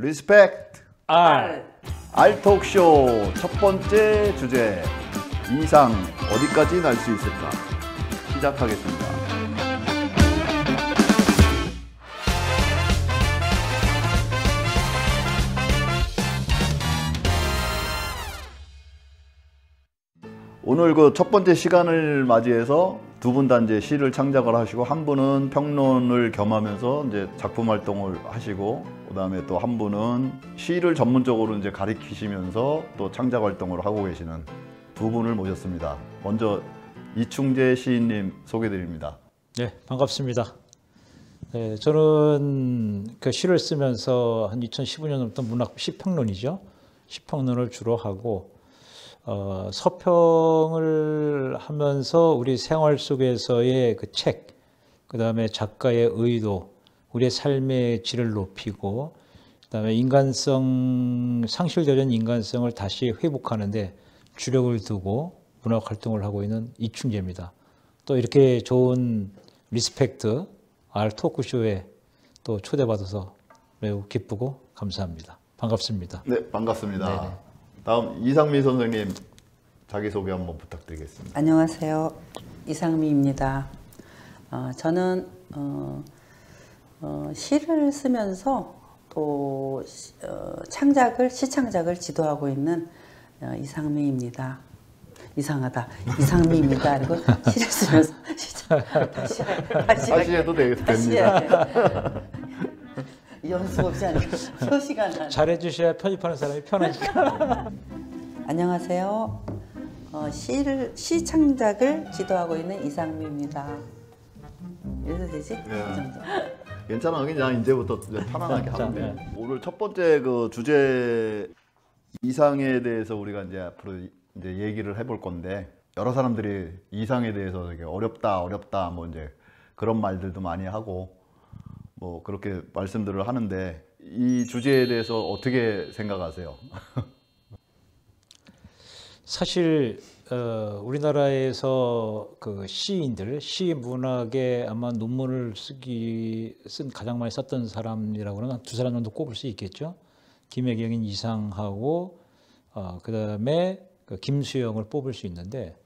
리스펙트 R. 알톡쇼 첫 번째 주제, 이상 어디까지 날 수 있을까? 시작하겠습니다. 오늘 그 첫 번째 시간을 맞이해서 두 분 다 이제 시를 창작을 하시고, 한 분은 평론을 겸하면서 이제 작품 활동을 하시고, 그다음에 또 한 분은 시를 전문적으로 이제 가리키시면서 또 창작 활동을 하고 계시는 두 분을 모셨습니다. 먼저 이충재 시인님 소개드립니다. 네, 반갑습니다. 네, 저는 그 시를 쓰면서 한 2015년부터 문학 시평론이죠. 시평론을 주로 하고, 서평을 하면서 우리 생활 속에서의 그 책, 그 다음에 작가의 의도, 우리의 삶의 질을 높이고, 그 다음에 인간성, 상실되는 인간성을 다시 회복하는데 주력을 두고 문학 활동을 하고 있는 이충재입니다. 또 이렇게 좋은 리스펙트 R 토크쇼에 또 초대받아서 매우 기쁘고 감사합니다. 반갑습니다. 네, 반갑습니다. 네네. 다음 이상미 선생님 자기소개 한번 부탁드리겠습니다. 안녕하세요. 이상미입니다. 저는 시를 쓰면서 또 시창작을 지도하고 있는 이상미입니다. 이상하다. 이상미입니다. 그리고 시를 쓰면서 다시 해도 됩니다. 연습 없이 하니까 표시가 나. 잘해주셔야 편집하는 사람이 편하니까. 안녕하세요. 시 창작을 지도하고 있는 이상미입니다. 이래도 되지? 네. 이 정도. 괜찮아, 그냥 이제부터 편안하게 자, 하면 돼. 네. 오늘 첫 번째 그 주제 이상에 대해서 우리가 이제 앞으로 이제 얘기를 해볼 건데, 여러 사람들이 이상에 대해서 되게 어렵다 뭐 이제 그런 말들도 많이 하고 뭐 그렇게 말씀들을 하는데, 이 주제에 대해서 어떻게 생각하세요? 사실 우리나라에서 그 시인들, 시 문학에 아마 논문을 쓴 가장 많이 썼던 사람이라고는 한 두 사람 정도 꼽을 수 있겠죠. 김혜경인 이상하고 그다음에 그 김수영을 뽑을 수 있는데,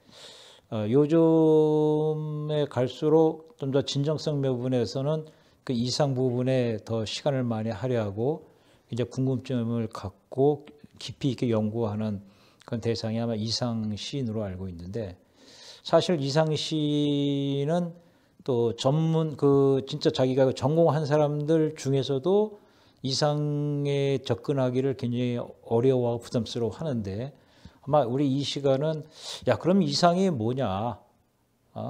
요즘에 갈수록 좀 더 진정성 부분에서는 그 이상 부분에 더 시간을 많이 할애하고 이제 궁금점을 갖고 깊이 있게 연구하는 그런 대상이 아마 이상 시인으로 알고 있는데, 사실 이상 시인은 또 전문 진짜 자기가 전공한 사람들 중에서도 이상에 접근하기를 굉장히 어려워하고 부담스러워 하는데, 아마 우리 이 시간은 그럼 이상이 뭐냐?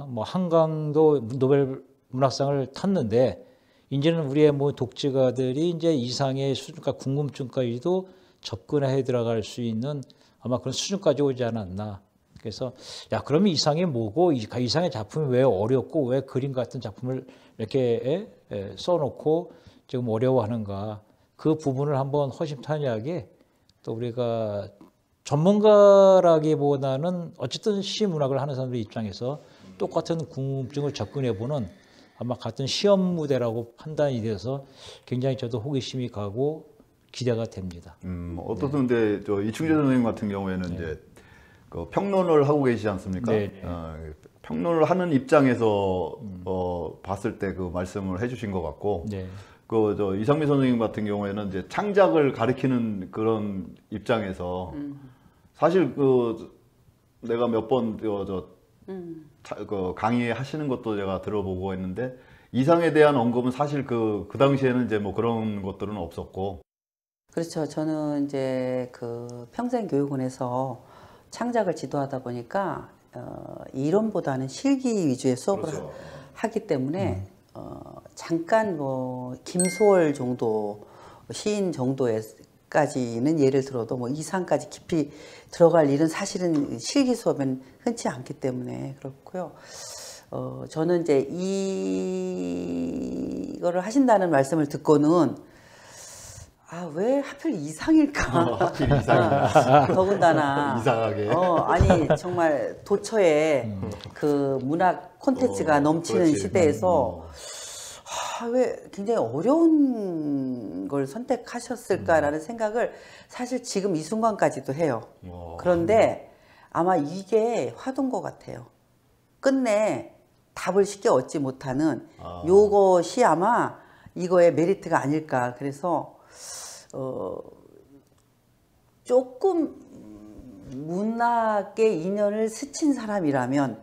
뭐 한강도 노벨 문학상을 탔는데 이제는 우리의 뭐 독자가들이 이제 이상의 수준과 궁금증까지도 접근해 들어갈 수 있는 아마 그런 수준까지 오지 않았나. 그래서 그러면 이상이 뭐고, 이상의 작품이 왜 어렵고 왜 그림 같은 작품을 이렇게 써놓고 지금 어려워하는가. 그 부분을 한번 허심탄회하게 또 우리가 전문가라기보다는 어쨌든 시 문학을 하는 사람들 입장에서 똑같은 궁금증을 접근해보는 아마 같은 시험 무대라고 판단이 돼서 굉장히 저도 호기심이 가고 기대가 됩니다. 어떻던데 저 이충재 선생님 같은 경우에는 이제 그 평론을 하고 계시지 않습니까? 평론을 하는 입장에서 봤을 때 그 말씀을 해주신 것 같고, 그 저 이상미 선생님 같은 경우에는 이제 창작을 가리키는 그런 입장에서 사실 그 내가 몇 번 그 강의하시는 것도 제가 들어보고 했는데, 이상에 대한 언급은 사실 그 당시에는 이제 뭐 그런 것들은 없었고. 그렇죠. 저는 이제 그 평생교육원에서 창작을 지도하다 보니까 이론보다는 실기 위주의 수업을 하기 때문에 잠깐 뭐 김소월 정도 시인 정도까지는 예를 들어도 뭐 이상까지 깊이 들어갈 일은 사실은 실기 수업은 흔치 않기 때문에 그렇고요. 저는 이제 이거를 하신다는 말씀을 듣고는 왜 하필 이상일까? 하필 이상일까? 더군다나 이상하게. 아니 정말 도처에 그 문학 콘텐츠가 넘치는 그렇지. 시대에서 왜 굉장히 어려운 걸 선택하셨을까라는 생각을 사실 지금 이 순간까지도 해요. 그런데 아마 이게 화두인 것 같아요. 끝내 답을 쉽게 얻지 못하는 요것이 아마 이거의 메리트가 아닐까. 그래서 조금 문학에 인연을 스친 사람이라면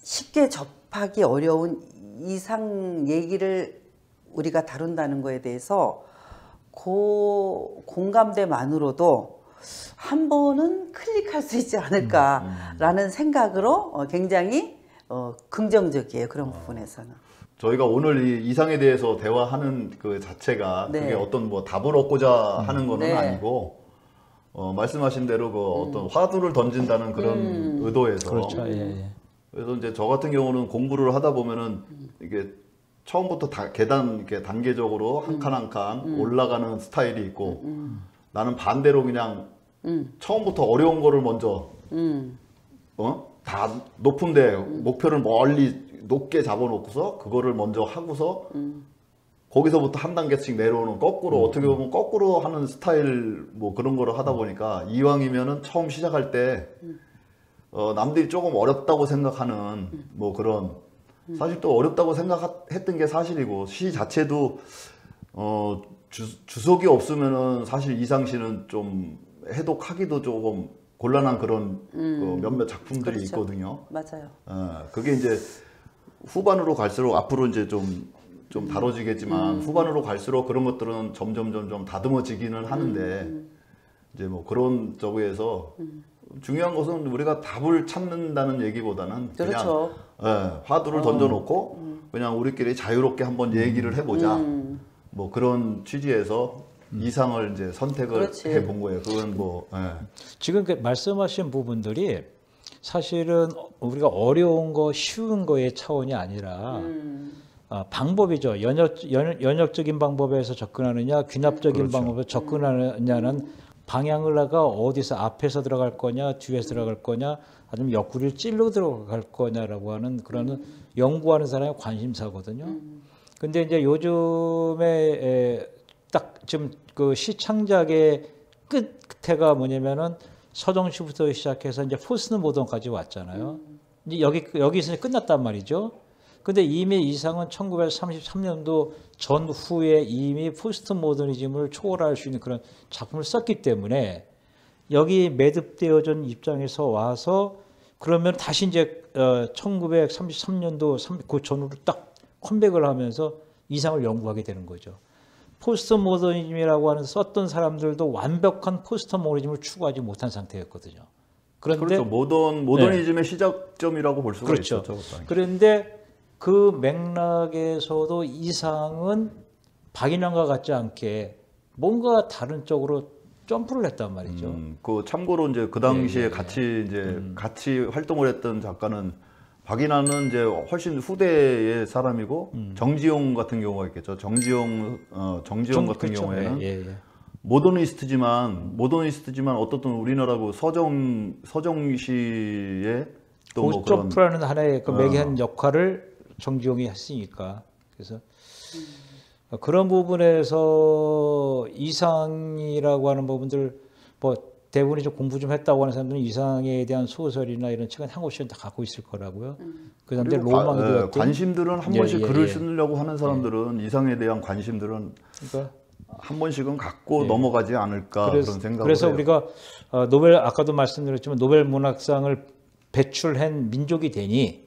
쉽게 접하기 어려운 이상 얘기를 우리가 다룬다는 거에 대해서 그 공감대만으로도 한 번은 클릭할 수 있지 않을까라는 생각으로 굉장히 긍정적이에요. 그런 부분에서는. 저희가 오늘 이 이상에 대해서 대화하는 그 자체가 네. 그게 어떤 뭐 답을 얻고자 하는 거는 네. 아니고 말씀하신 대로 그 어떤 화두를 던진다는 그런 의도에서 그렇죠. 예. 그래서 이제 저 같은 경우는 공부를 하다 보면은 이게 처음부터 계단 이렇게 단계적으로 한 칸 한 칸 올라가는 스타일이 있고 나는 반대로 그냥 처음부터 어려운 거를 먼저 다 높은데 목표를 멀리 높게 잡아놓고서 그거를 먼저 하고서 거기서부터 한 단계씩 내려오는 거꾸로 어떻게 보면 거꾸로 하는 스타일 뭐 그런 거를 하다 보니까 이왕이면은 처음 시작할 때 남들이 조금 어렵다고 생각하는 뭐 그런 사실 또 어렵다고 생각했던 게 사실이고 시 자체도 주석이 없으면은 사실 이상시는 좀 해독하기도 조금 곤란한 그런 그 몇몇 작품들이 그렇죠. 있거든요. 맞아요. 그게 이제 후반으로 갈수록 앞으로 이제 좀 다뤄지겠지만 후반으로 갈수록 그런 것들은 점점 다듬어지기는 하는데 이제 뭐 그런 쪽에서 중요한 것은 우리가 답을 찾는다는 얘기보다는 그렇죠. 그냥 화두를 던져놓고 그냥 우리끼리 자유롭게 한번 얘기를 해보자. 뭐 그런 취지에서 이상을 이제 선택을 그렇지. 해본 거예요. 그건 뭐 지금 그 말씀하신 부분들이 사실은 우리가 어려운 거 쉬운 거의 차원이 아니라 방법이죠. 연역적인 방법에서 접근하느냐 귀납적인 그렇죠. 방법에서 접근하느냐는 방향을 내가 어디서 앞에서 들어갈 거냐 뒤에서 들어갈 거냐 아니면 옆구리를 찔러 들어갈 거냐라고 하는 그런 연구하는 사람의 관심사거든요. 근데 이제 요즘에 딱 지금 그 시창작의 끝에가 뭐냐면은 서정시부터 시작해서 이제 포스트 모던까지 왔잖아요. 이제 여기서 끝났단 말이죠. 근데 이미 이상은 1933년도 전후에 이미 포스트 모더니즘을 초월할 수 있는 그런 작품을 썼기 때문에 여기 매듭되어진 입장에서 와서 그러면 다시 이제 1933년도 그 전후로 딱 컴백을 하면서 이상을 연구하게 되는 거죠. 포스트 모더니즘이라고 하는 썼던 사람들도 완벽한 포스트 모더니즘을 추구하지 못한 상태였거든요. 그런데 그렇죠. 모더니즘의 시작점이라고 볼 수가 그렇죠. 있었죠. 그런데 그 맥락에서도 이상은 박인환과 같지 않게 뭔가 다른 쪽으로 점프를 했단 말이죠. 그 참고로 이제 그 당시에 같이 활동을 했던 작가는 박인환은 이제 훨씬 후대의 사람이고 정지용 같은 경우가 있겠죠. 정지용 같은 그렇죠. 경우에는 모더니스트지만 어떻든 우리나라 그 서정시의 또 뭐 그런 점프라는 하나의 그 매개한 역할을 정지용이 했으니까 그래서 그런 부분에서 이상이라고 하는 부분들 뭐 대부분이 좀 공부 좀 했다고 하는 사람들은 이상에 대한 소설이나 이런 책은 한 권씩은 다 갖고 있을 거라고요. 그다음에 로망이 되었던 관심들은 한 번씩 글을 쓰려고 하는 사람들은 이상에 대한 관심들은 그러니까 한 번씩은 갖고 넘어가지 않을까 그런 생각을 그래서 해요. 우리가 노벨 아까도 말씀드렸지만 노벨 문학상을 배출한 민족이 되니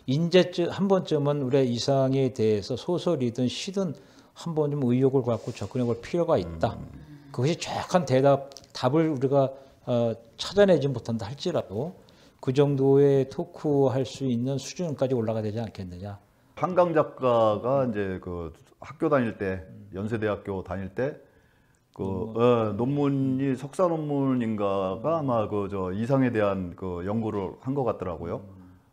이제쯤 한 번쯤은 우리가 이상에 대해서 소설이든 시든 한 번 좀 의욕을 갖고 접근해 볼 필요가 있다. 그것이 정확한 답을 우리가 찾아내지 못한다 할지라도 그 정도의 토크할 수 있는 수준까지 올라가야 되지 않겠느냐. 한강 작가가 이제 그 학교 다닐 때 연세대학교 다닐 때 그 논문이 석사 논문인가가 아마 그 저 이상에 대한 그 연구를 한 것 같더라고요.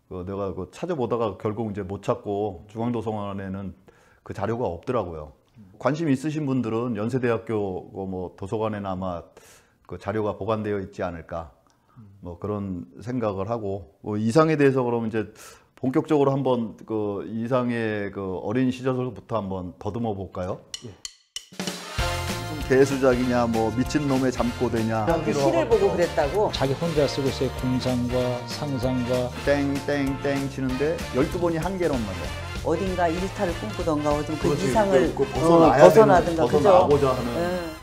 그 내가 그 찾아보다가 결국 이제 못 찾고 중앙도서관에는 그 자료가 없더라고요. 관심 있으신 분들은 연세대학교 뭐 도서관에는 아마 그 자료가 보관되어 있지 않을까 뭐 그런 생각을 하고 뭐 이상에 대해서 그러면 이제 본격적으로 한번 그 이상의 그 어린 시절부터 한번 더듬어 볼까요? 예. 무슨 개수작이냐, 뭐 미친 놈의 잠꼬대냐. 그 시를 보고 그랬다고? 자기 혼자 쓰고 있어요. 공상과 상상과 땡땡땡 치는데 12번이 한 개란 말이야. 어딘가 일탈을 꿈꾸던가 어딘가 그 그렇지. 이상을 벗어나야 벗어나든가 되는, 그죠? 벗어나고자 하는. 예.